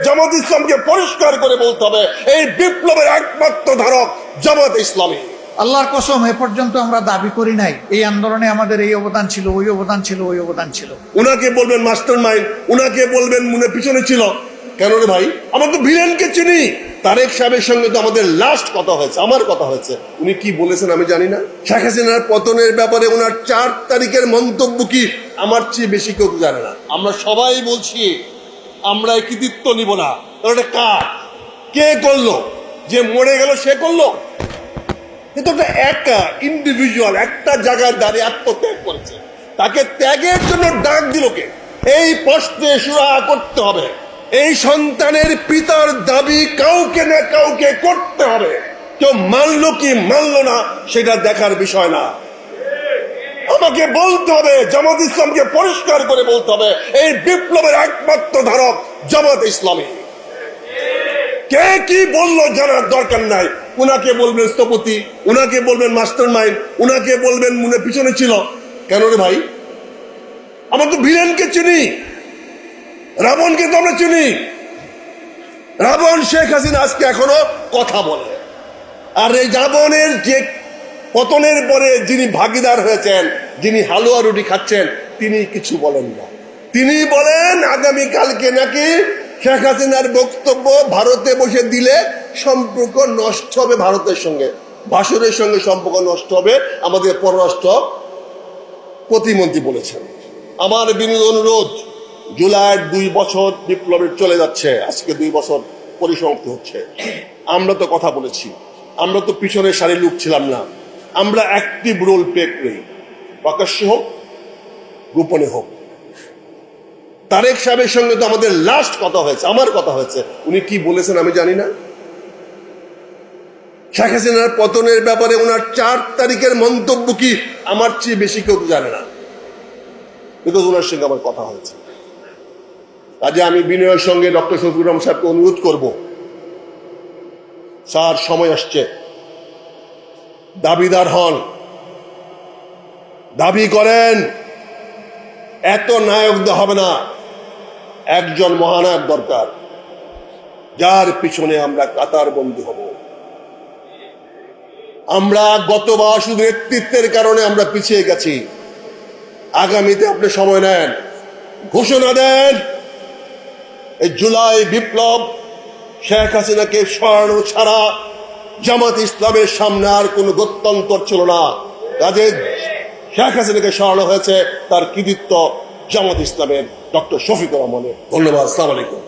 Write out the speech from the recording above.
জামাত ইসলামকে পরিষ্কার করে বলতে হবে, এই বিপ্লবের একমাত্র ধারক জামাত ইসলামী। আল্লাহর কসম, এ পর্যন্ত আমরা দাবি করি নাই এই আন্দোলনে আমাদের এই অবদান ছিল, ওই অবদান ছিল, ওই অবদান ছিল। উনাকে বলবেন মাস্টার মাইন্ড, উনাকে বলবেন মনে পিছনে ছিল। কেন রে ভাই, আমরা তো ভিলেনকে চিনি। তারেক সাহেবের সঙ্গে তো আমাদের লাস্ট কথা হয়েছে, আমার কথা হয়েছে। উনি কি বলেছেন আমি জানি না। শেখ হাসিনার পতনের ব্যাপারে ওনার 4 তারিখের মন্তব্য কি আমার চেয়ে বেশি কেউ জানে না। আমরা সবাই বলছি আমরা এই কৃতিত্ব নিব না। ওটা কার, কে করলো? যে মরে গেল সে করলো? কিন্তু একটা একা ইন্ডিভিজুয়াল একটা জায়গায় দাঁড়িয়ে আত্মত্যাগ করেছে, তাকে ত্যাগের জন্য ডাক দিল কে? এই প্রশ্নে সুরাহা করতে হবে। এই সন্তানের পিতার দাবি কাউকে না কাউকে করতে হবে। কেউ মানলো কি মানলো না সেটা দেখার বিষয় না। আমাকে বলতে হবে, জামাত ইসলামকে পরিষ্কার করে বলতে হবে, এই বিপ্লবের একমাত্র ধারক জামাত ইসলামী। কে কি বললো জানার দরকার নাই। উনাকে বলবেন স্থপতি, উনাকে বলবেন মাস্টার মাইন্ড, উনাকে বলবেন মনে পিছনে ছিল। কেন রে ভাই, আমরা তো ভিলেনকে চিনি, রাবণকে তো আমরা চিনি। রাবণ শেখ হাসিনা আজকে এখনো কথা বলে। আর এই রাবণের যে পতনের পরে যিনি ভাগিদার হয়েছেন, যিনি হালুয়া রুটি খাচ্ছেন, তিনি কিছু বলেন না। তিনি বলেন আগামীকালকে নাকি শেখ হাসিনার বক্তব্য ভারতে বসে দিলে সম্পর্ক নষ্ট হবে ভারতের সঙ্গে, ভাসুরের সঙ্গে সম্পর্ক নষ্ট হবে। আমাদের পররাষ্ট্র প্রতিমন্ত্রী বলেছেন। আমার বিনীত অনুরোধ, জুলাইয়ের 2 বছর বিপ্লবের চলে যাচ্ছে, আজকে 2 বছর পরিসমাপ্তি হচ্ছে। আমরা তো কথা বলেছি, আমরা তো পিছনের সারি লোক ছিলাম না। আমরা অ্যাক্টিভ রোল প্লে করি, প্রকাশ্যে হোক গোপনে হোক। তারেক সাহেবের সঙ্গে তো আমাদের লাস্ট কথা হয়েছে, আমার কথা হয়েছে। উনি কি বলেছেন আমি জানি না। শেখ হাসিনার পতনের ব্যাপারে ওনার 4 তারিখের মন্তব্য কি আমার চেয়ে বেশি কেউ জানে না, কিন্তু ওনার সঙ্গে আমার কথা হয়েছে। কাজে আমি বিনয়ের সঙ্গে ডক্টর শফিকুর রহমান সাহেবকে অনুরোধ করব, স্যার সময় আসছে, দাবিদার হন, দাবি করেন। এত নায়ক হবে না, একজন মহানায়ক দরকার, যার পিছনে আমরা কাতার বন্দী হব। আমরা গতবার শুধু নেতৃত্বের কারণে আমরা পিছিয়ে গেছি। আগামীতে আপনি সময় নেন, ঘোষণা দেন, এই জুলাই বিপ্লব শেখ হাসিনাকে সরানো ছাড়া জামাত ইসলামের সামনে আর কোনো গত্যন্তর ছিল না। কাজে শেখ হাসিনাকে সরানো হয়েছে, তার কৃতিত্ব জামাত ইসলামের ডক্টর শফিকুর রহমানের। ধন্যবাদ। আসসালামু আলাইকুম।